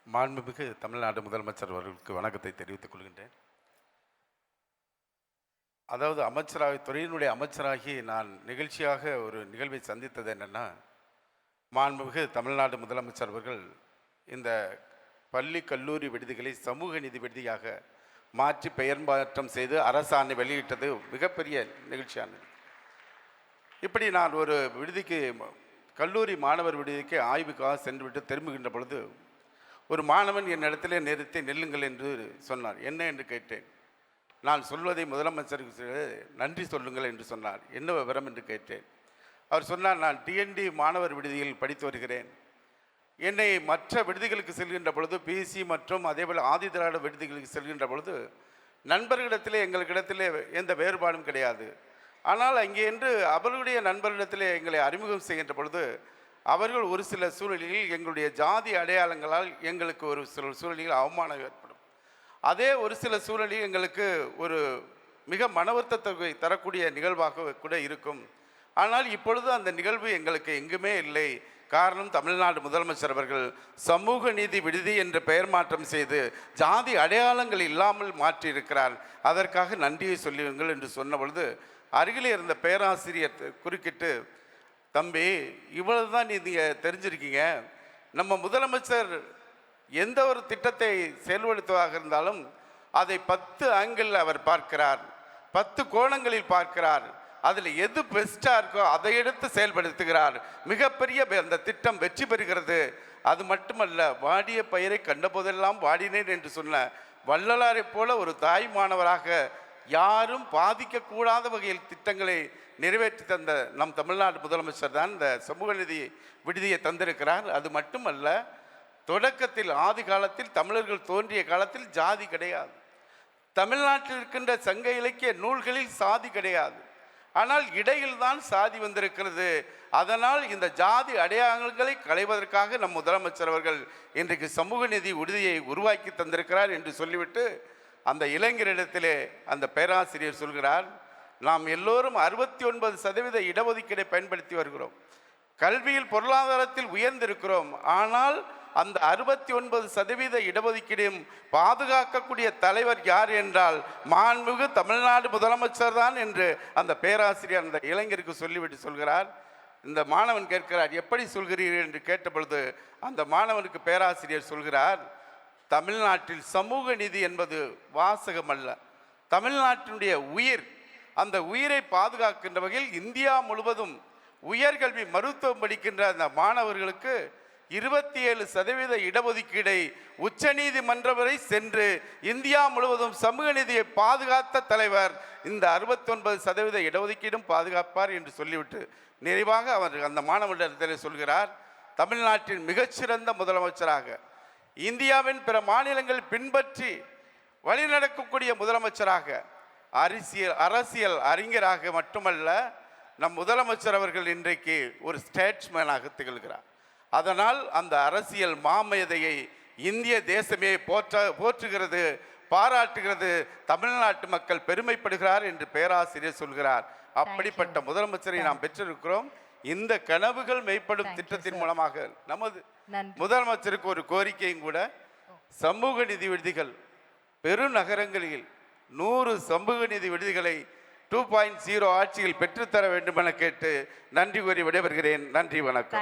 மாண்புமிகு தமிழ்நாடு முதலமைச்சர் அவர்களுக்கு வணக்கத்தை தெரிவித்துக் கொள்கின்றேன். அதாவது துறையினுடைய அமைச்சராகி நான் நிகழ்ச்சியாக ஒரு நிகழ்வை சந்தித்தது என்னென்னா, மாண்புமிகு தமிழ்நாடு முதலமைச்சர் அவர்கள் இந்த பள்ளி கல்லூரி விடுதிகளை சமூக நீதி விடுதியாக மாற்றி பெயர் மாற்றம் செய்து அரசாணை வெளியிட்டது மிகப்பெரிய நிகழ்ச்சியானது. இப்படி நான் ஒரு விடுதிக்கு, கல்லூரி மாணவர் விடுதிக்கு ஆய்வுக்காக சென்றுவிட்டு திரும்புகின்ற பொழுது ஒரு மாணவன் என்னிடத்திலே நிறுத்தி நில்லுங்கள் என்று சொன்னார். என்ன என்று கேட்டேன். நான் சொல்வதை முதலமைச்சருக்கு நன்றி சொல்லுங்கள் என்று சொன்னார். என்ன விவரம் என்று கேட்டேன். அவர் சொன்னார், நான் டிஎன்டி மாணவர் விடுதியில் படித்து வருகிறேன். என்னை மற்ற விடுதிகளுக்கு செல்கின்ற பொழுது, பிசி மற்றும் அதேபோல் ஆதி திராவிட விடுதிகளுக்கு செல்கின்ற பொழுது நண்பர்களிடத்திலே எங்களுக்கிடத்திலே எந்த வேறுபாடும் கிடையாது. ஆனால் அங்கே என்று அவர்களுடைய நண்பர்களிடத்திலே எங்களை அறிமுகம் செய்கின்ற பொழுது அவர்கள் ஒரு சில சூழலில் எங்களுடைய ஜாதி அடையாளங்களால் எங்களுக்கு ஒரு சில சூழலில் அவமானம் ஏற்படும். அதே ஒரு சில சூழலில் எங்களுக்கு ஒரு மிக மன வருத்தத்தை தரக்கூடிய நிகழ்வாக கூட இருக்கும். ஆனால் இப்பொழுது அந்த நிகழ்வு எங்களுக்கு எங்குமே இல்லை. காரணம், தமிழ்நாடு முதலமைச்சர் அவர்கள் சமூக நீதி விடுதி என்று பெயர் மாற்றம் செய்து ஜாதி அடையாளங்கள் இல்லாமல் மாற்றியிருக்கிறார். அதற்காக நன்றியை சொல்லுங்கள் என்று சொன்ன பொழுது அருகிலே இருந்த பேராசிரியர் குறுக்கிட்டு, தம்பி, இவ்வளவு தான் நீங்கள் தெரிஞ்சிருக்கீங்க. நம்ம முதலமைச்சர் எந்த ஒரு திட்டத்தை செயல்படுத்துவதாக இருந்தாலும் அதை 10 ஆங்கிளில் அவர் பார்க்கிறார், 10 கோணங்களில் பார்க்கிறார். அதில் எது பெஸ்ட்டாக இருக்கோ அதை எடுத்து செயல்படுத்துகிறார். மிகப்பெரிய அந்த திட்டம் வெற்றி பெறுகிறது. அது மட்டுமல்ல, வாடிய பயிரை கண்டபோதெல்லாம் வாடினேன் என்று சொன்ன வள்ளலாரை போல ஒரு தாய் மாணவராக யாரும் பாதிக்கக்கூடாத வகையில் திட்டங்களை நிறைவேற்றி தந்த நம் தமிழ்நாடு முதலமைச்சர் தான் இந்த சமூக நீதி விடுதியை தந்திருக்கிறார். அது மட்டுமல்ல, தொடக்கத்தில் ஆதி காலத்தில் தமிழர்கள் தோன்றிய காலத்தில் ஜாதி கிடையாது. தமிழ்நாட்டில் இருக்கின்ற சங்க இலக்கிய நூல்களில் சாதி கிடையாது. ஆனால் இடையில் தான் சாதி வந்திருக்கிறது. அதனால் இந்த ஜாதி அடையாளங்களை களைவதற்காக நம் முதலமைச்சர் அவர்கள் இன்றைக்கு சமூக நீதி விடுதியை உருவாக்கி தந்திருக்கிறார் என்று சொல்லிவிட்டு அந்த இளைஞரிடத்திலே அந்த பேராசிரியர் சொல்கிறார், நாம் எல்லோரும் 69% இடஒதுக்கீடை பயன்படுத்தி வருகிறோம். கல்வியில் பொருளாதாரத்தில் உயர்ந்திருக்கிறோம். ஆனால் அந்த 69% இடஒதுக்கீடையும் பாதுகாக்கக்கூடிய தலைவர் யார் என்றால் மாண்புமிகு தமிழ்நாடு முதலமைச்சர் தான் என்று அந்த பேராசிரியர் அந்த இளைஞருக்கு சொல்லிவிட்டு சொல்கிறார். இந்த மாணவன் கேட்கிறார், எப்படி சொல்கிறீர்கள் என்று கேட்டபொழுது அந்த மாணவனுக்கு பேராசிரியர் சொல்கிறார், தமிழ்நாட்டில் சமூக நீதி என்பது வாசகம் அல்ல, தமிழ்நாட்டினுடைய உயிர். அந்த உயிரை பாதுகாக்கின்ற வகையில் இந்தியா முழுவதும் உயர்கல்வி மருத்துவம் படிக்கின்ற அந்த மாணவர்களுக்கு 27% இடஒதுக்கீடை உச்ச நீதிமன்றம் வரை சென்று இந்தியா முழுவதும் சமூக நீதியை பாதுகாத்த தலைவர் இந்த 69% இடஒதுக்கீடும் பாதுகாப்பார் என்று சொல்லிவிட்டு நிறைவாக அவர் அந்த மாணவரிடத்தில் சொல்கிறார், தமிழ்நாட்டின் மிகச்சிறந்த முதலமைச்சராக, இந்தியாவின் பிற மாநிலங்கள் பின்பற்றி வழிநடக்கக்கூடிய முதலமைச்சராக, அரசியல் அறிஞராக மட்டுமல்ல, நம் முதலமைச்சர் அவர்கள் இன்றைக்கு ஒரு ஸ்டேட்ஸ்மேனாக திகழ்கிறார். அதனால் அந்த அரசியல் மாமேதையை இந்திய தேசமே போற்றுகிறது, பாராட்டுகிறது, தமிழ்நாட்டு மக்கள் பெருமைப்படுகிறார் என்று பேராசிரியர் சொல்கிறார். அப்படிப்பட்ட முதலமைச்சரை நாம் பெற்றிருக்கிறோம். இந்த கனவுகள் மெய்ப்படும் திட்டத்தின் மூலமாக நமது முதலமைச்சருக்கு ஒரு கோரிக்கையும் கூட, சமூக நீதி விடுதிகள் பெருநகரங்களில் 100 சமூக நீதி விடுதிகளை 2.0 ஆட்சியில் பெற்றுத்தர வேண்டும் என கேட்டு நன்றி கூறி விடைபெறுகிறேன். நன்றி, வணக்கம்.